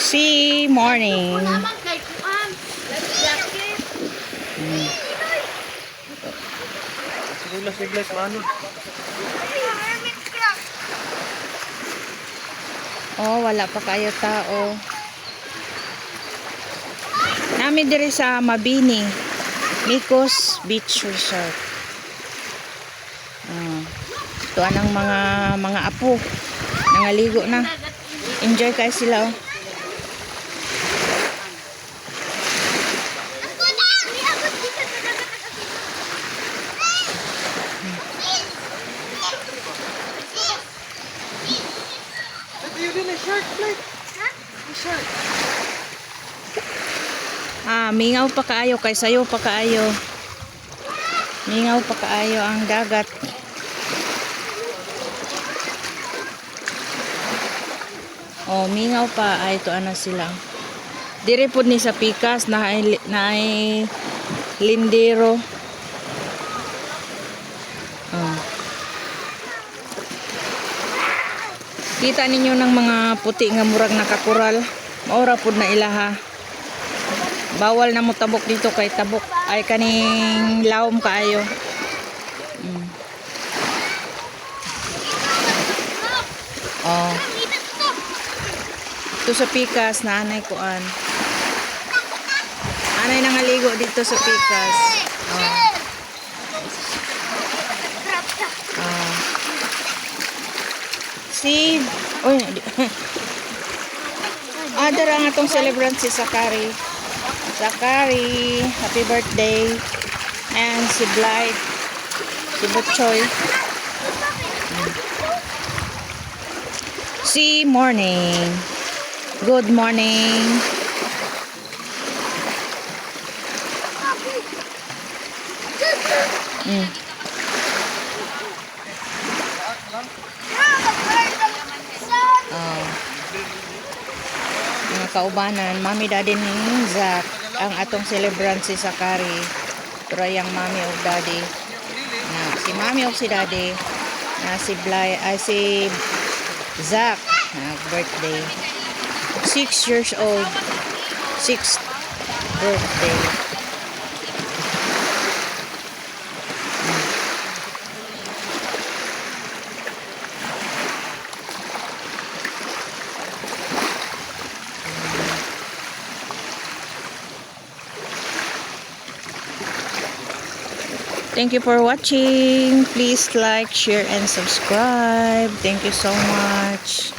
See, morning. Siglas, mano. Oh, wala pa kayo tao. Nami diri sa Mabini, Micos Beach Resort. Ito anang mga apo. Nangaligo na. Enjoy kayo sila, oh. Mingaw pa kaayo kay sayo pa kaayo. Mingaw pa kaayo ang dagat. Oh, mingaw pa ay ito ana sila. Dire pud ni sa pikas na ay lindero. Oh. Kita ninyo ng mga puti nga murag nakakural. Maura pud na ilaha. Bawal na mo tabok dito kay tabok ay kaning lawom kaayo. Oh. Ito sa pikas na anay kuan. Anay nangaligo dito sa pikas. Oh. Oh. Si oy adara ang atong celebrant si Sakari. Sakari, happy birthday. And si Blythe, si Butchoy. Si morning. Good morning. Mga kaubanan, mami daddy ni Zach, ang atong celebrant si Sakari. Turayang mami o daddy. Si mami o si daddy. Si Bly, si Zach, birthday. 6 years old. 6th birthday. Thank you for watching. Please like, share, and subscribe. Thank you so much.